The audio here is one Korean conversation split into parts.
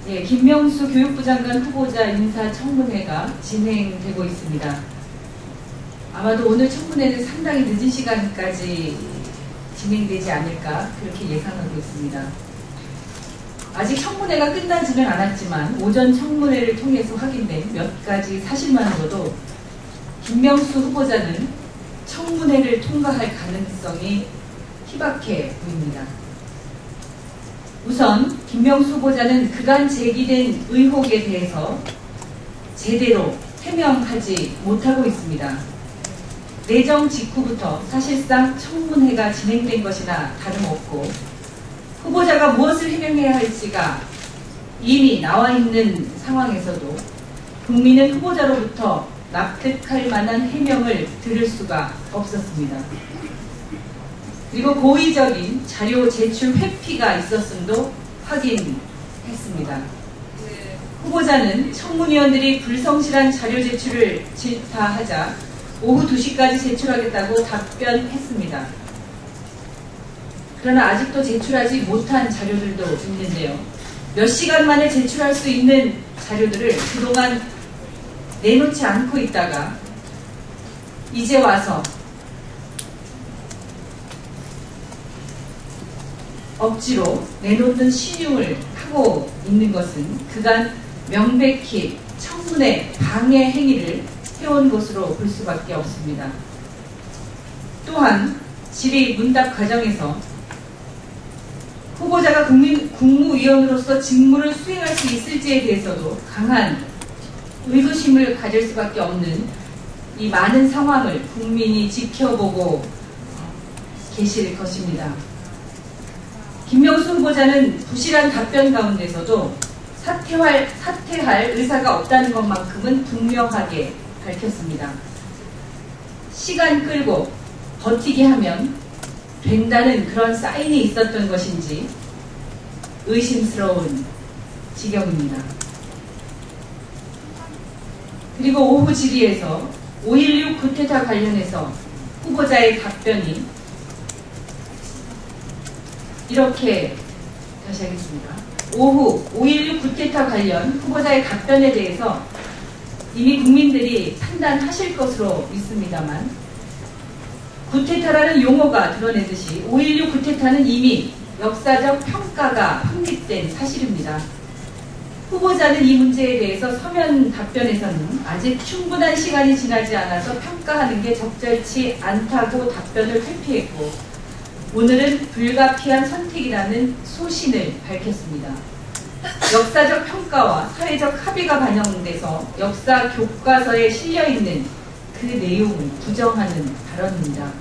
예, 김명수 교육부 장관 후보자 인사청문회가 진행되고 있습니다. 아마도 오늘 청문회는 상당히 늦은 시간까지 진행되지 않을까 그렇게 예상하고 있습니다. 아직 청문회가 끝나지는 않았지만 오전 청문회를 통해서 확인된 몇 가지 사실만으로도 김명수 후보자는 청문회를 통과할 가능성이 희박해 보입니다. 우선 김명수 후보자는 그간 제기된 의혹에 대해서 제대로 해명하지 못하고 있습니다. 내정 직후부터 사실상 청문회가 진행된 것이나 다름없고 후보자가 무엇을 해명해야 할지가 이미 나와 있는 상황에서도 국민은 후보자로부터 납득할 만한 해명을 들을 수가 없었습니다. 그리고 고의적인 자료 제출 회피가 있었음도 확인했습니다. 후보자는 청문위원들이 불성실한 자료 제출을 질타하자 오후 2시까지 제출하겠다고 답변했습니다. 그러나 아직도 제출하지 못한 자료들도 있는데요. 몇 시간 만에 제출할 수 있는 자료들을 그동안 내놓지 않고 있다가 이제 와서 억지로 내놓는 신용을 하고 있는 것은 그간 명백히 청문회 방해 행위를 해온 것으로 볼 수밖에 없습니다. 또한 질의 문답 과정에서 후보자가 국무위원으로서 직무를 수행할 수 있을지에 대해서도 강한 의구심을 가질 수밖에 없는 이 많은 상황을 국민이 지켜보고 계실 것입니다. 김명수 후보자는 부실한 답변 가운데서도 사퇴할 의사가 없다는 것만큼은 분명하게 밝혔습니다. 시간 끌고 버티게 하면 된다는 그런 사인이 있었던 것인지 의심스러운 지경입니다. 그리고 오후 질의에서 5.16 쿠데타 관련해서 후보자의 답변이 이렇게 다시 하겠습니다. 오후 5.16 쿠데타 관련 후보자의 답변에 대해서 이미 국민들이 판단하실 것으로 믿습니다만 쿠데타라는 용어가 드러내듯이 5.16 쿠데타는 이미 역사적 평가가 확립된 사실입니다. 후보자는 이 문제에 대해서 서면 답변에서는 아직 충분한 시간이 지나지 않아서 평가하는 게 적절치 않다고 답변을 회피했고 오늘은 불가피한 선택이라는 소신을 밝혔습니다. 역사적 평가와 사회적 합의가 반영돼서 역사 교과서에 실려있는 그 내용을 부정하는 발언입니다.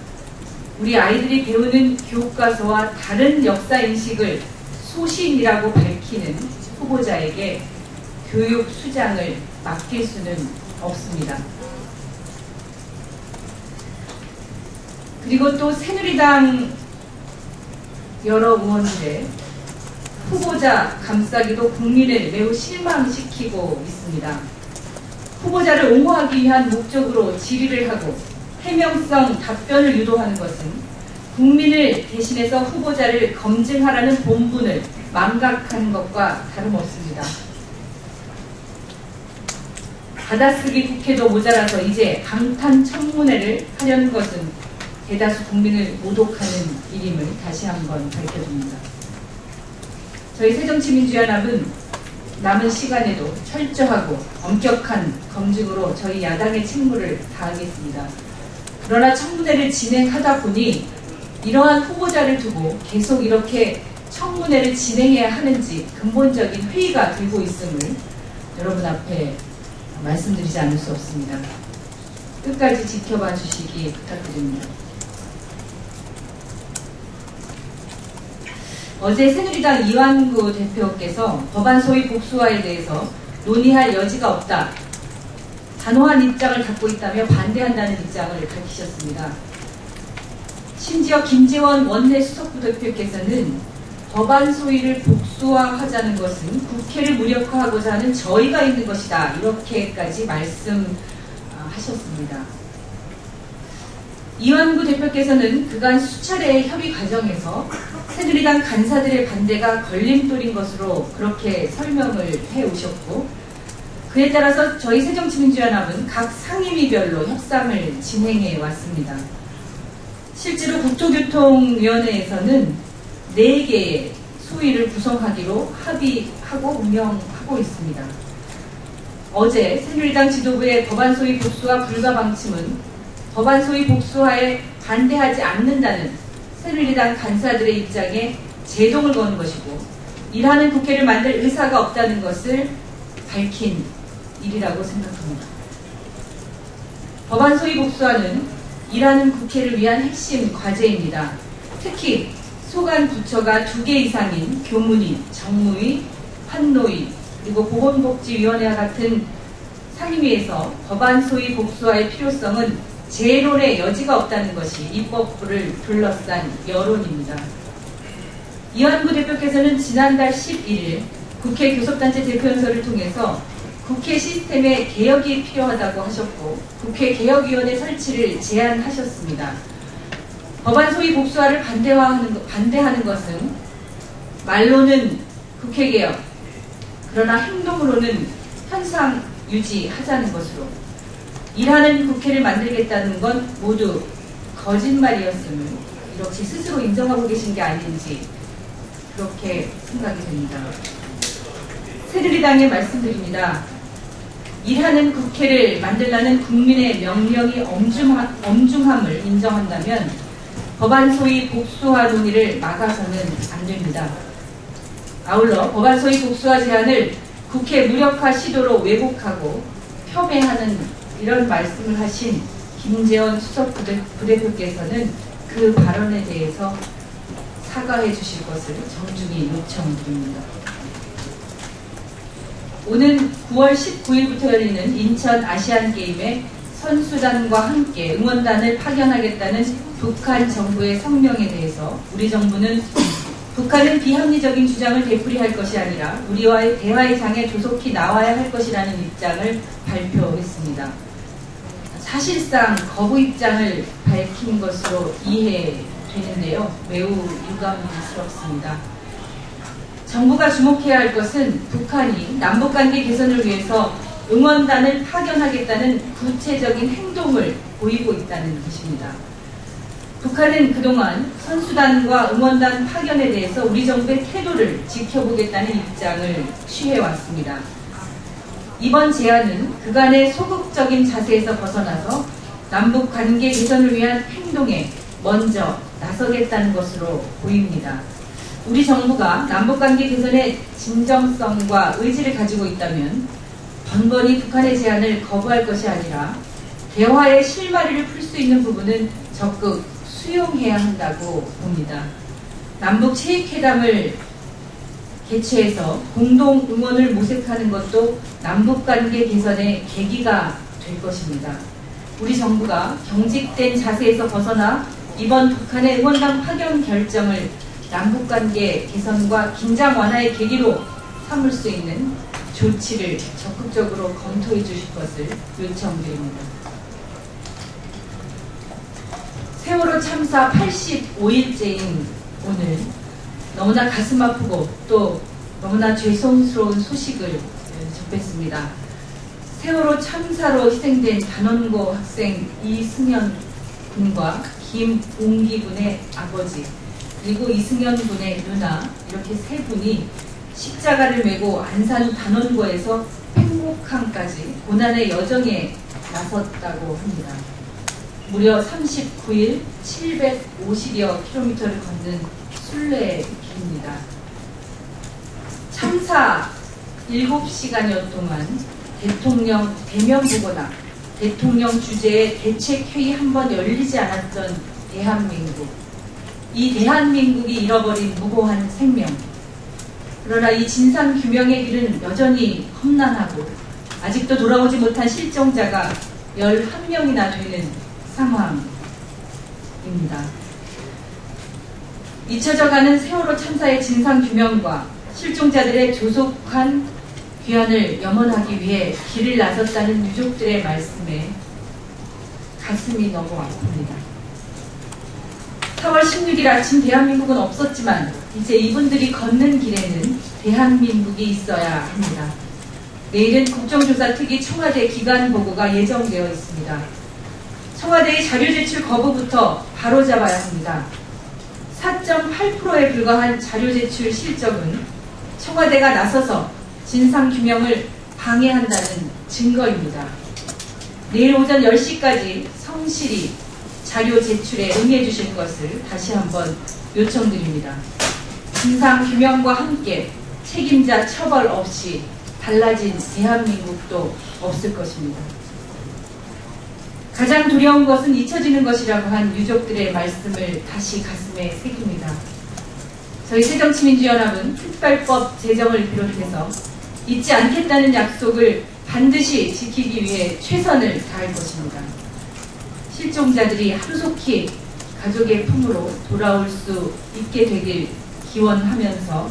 우리 아이들이 배우는 교과서와 다른 역사인식을 소신이라고 밝히는 후보자에게 교육 수장을 맡길 수는 없습니다. 그리고 또 새누리당 여러 의원들의 후보자 감싸기도 국민을 매우 실망시키고 있습니다. 후보자를 옹호하기 위한 목적으로 질의를 하고 해명성 답변을 유도하는 것은 국민을 대신해서 후보자를 검증하라는 본분을 망각하는 것과 다름없습니다. 받아쓰기 국회도 모자라서 이제 방탄 청문회를 하려는 것은 대다수 국민을 모독하는 일임을 다시 한번 밝혀줍니다. 저희 새정치민주연합은 남은 시간에도 철저하고 엄격한 검증으로 저희 야당의 책무를 다하겠습니다. 그러나 청문회를 진행하다 보니 이러한 후보자를 두고 계속 이렇게 청문회를 진행해야 하는지 근본적인 회의가 들고 있음을 여러분 앞에 말씀드리지 않을 수 없습니다. 끝까지 지켜봐 주시기 부탁드립니다. 어제 새누리당 이완구 대표께서 법안 소위 복수화에 대해서 논의할 여지가 없다. 단호한 입장을 갖고 있다며 반대한다는 입장을 밝히셨습니다. 심지어 김재원 원내 수석부 대표께서는 법안 소위를 복수화하자는 것은 국회를 무력화하고자 하는 저희가 있는 것이다. 이렇게까지 말씀하셨습니다. 이완구 대표께서는 그간 수차례의 협의 과정에서 새누리당 간사들의 반대가 걸림돌인 것으로 그렇게 설명을 해오셨고, 그에 따라서 저희 새정치민주연합은 각 상임위별로 협상을 진행해 왔습니다. 실제로 국토교통위원회에서는 4개의 소위를 구성하기로 합의하고 운영하고 있습니다. 어제 새누리당 지도부의 법안 소위 복수와 불가 방침은 법안 소위 복수화에 반대하지 않는다는 새누리당 간사들의 입장에 제동을 거는 것이고, 일하는 국회를 만들 의사가 없다는 것을 밝힌 일이라고 생각합니다. 법안 소위 복수화는 일하는 국회를 위한 핵심 과제입니다. 특히 소관 부처가 2개 이상인 교문위, 정무위, 환노위, 그리고 보건복지위원회와 같은 상임위에서 법안 소위 복수화의 필요성은 재론의 여지가 없다는 것이 입법부를 둘러싼 여론입니다. 이완구 대표께서는 지난달 11일 국회 교섭단체 대표연설을 통해서 국회 시스템의 개혁이 필요하다고 하셨고, 국회 개혁위원회 설치를 제안하셨습니다. 법안 소위 복수화를 반대하는 것은 말로는 국회 개혁, 그러나 행동으로는 현상 유지하자는 것으로, 일하는 국회를 만들겠다는 건 모두 거짓말이었음을 이렇게 스스로 인정하고 계신 게 아닌지 그렇게 생각이 됩니다. 새누리당에 말씀드립니다. 일하는 국회를 만들라는 국민의 명령이 엄중함을 인정한다면 법안 소위 복수화 논의를 막아서는 안 됩니다. 아울러 법안 소위 복수화 제안을 국회 무력화 시도로 왜곡하고 폄훼하는 이런 말씀을 하신 김재원 수석 부대표께서는 그 발언에 대해서 사과해 주실 것을 정중히 요청드립니다. 오는 9월 19일부터 열리는 인천 아시안게임에 선수단과 함께 응원단을 파견하겠다는 북한 정부의 성명에 대해서 우리 정부는 북한은 비합리적인 주장을 되풀이할 것이 아니라 우리와의 대화의 장에 조속히 나와야 할 것이라는 입장을 발표했습니다. 사실상 거부 입장을 밝힌 것으로 이해되는데요. 매우 유감스럽습니다. 정부가 주목해야 할 것은 북한이 남북관계 개선을 위해서 응원단을 파견하겠다는 구체적인 행동을 보이고 있다는 것입니다. 북한은 그동안 선수단과 응원단 파견에 대해서 우리 정부의 태도를 지켜보겠다는 입장을 취해왔습니다. 이번 제안은 그간의 소극적인 자세에서 벗어나서 남북관계 개선을 위한 행동에 먼저 나서겠다는 것으로 보입니다. 우리 정부가 남북관계 개선의 진정성과 의지를 가지고 있다면 번번이 북한의 제안을 거부할 것이 아니라 대화의 실마리를 풀 수 있는 부분은 적극 수용해야 한다고 봅니다. 남북 체익회담을 개최해서 공동 응원을 모색하는 것도 남북관계 개선의 계기가 될 것입니다. 우리 정부가 경직된 자세에서 벗어나 이번 북한의 응원단 파견 결정을 남북관계 개선과 긴장 완화의 계기로 삼을 수 있는 조치를 적극적으로 검토해 주실 것을 요청드립니다. 세월호 참사 85일째인 오늘 너무나 가슴 아프고 또 너무나 죄송스러운 소식을 접했습니다. 세월호 참사로 희생된 단원고 학생 이승현 군과 김웅기 군의 아버지, 그리고 이승현 군의 누나, 이렇게 세 분이 십자가를 메고 안산 단원고에서 팽목항까지 고난의 여정에 나섰다고 합니다. 무려 39일 750여 킬로미터를 걷는 순례의 길입니다. 참사 7시간여 동안 대통령 대면 보거나 대통령 주재의 대책회의 한 번 열리지 않았던 대한민국. 이 대한민국이 잃어버린 무고한 생명. 그러나 이 진상규명의 길은 여전히 험난하고 아직도 돌아오지 못한 실종자가 11명이나 되는 상황입니다. 잊혀져가는 세월호 참사의 진상규명과 실종자들의 조속한 귀환을 염원하기 위해 길을 나섰다는 유족들의 말씀에 가슴이 너무 아픕니다. 4월 16일 아침 대한민국은 없었지만 이제 이분들이 걷는 길에는 대한민국이 있어야 합니다. 내일은 국정조사 특위 청와대 기간 보고가 예정되어 있습니다. 청와대의 자료 제출 거부부터 바로잡아야 합니다. 4.8%에 불과한 자료 제출 실적은 청와대가 나서서 진상규명을 방해한다는 증거입니다. 내일 오전 10시까지 성실히 자료 제출에 응해 주실 것을 다시 한번 요청드립니다. 진상규명과 함께 책임자 처벌 없이 달라진 대한민국도 없을 것입니다. 가장 두려운 것은 잊혀지는 것이라고 한 유족들의 말씀을 다시 가슴에 새깁니다. 저희 새정치민주연합은 특별법 제정을 비롯해서 잊지 않겠다는 약속을 반드시 지키기 위해 최선을 다할 것입니다. 실종자들이 하루속히 가족의 품으로 돌아올 수 있게 되길 기원하면서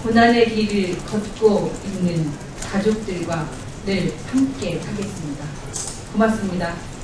고난의 길을 걷고 있는 가족들과 늘 함께 하겠습니다. 고맙습니다.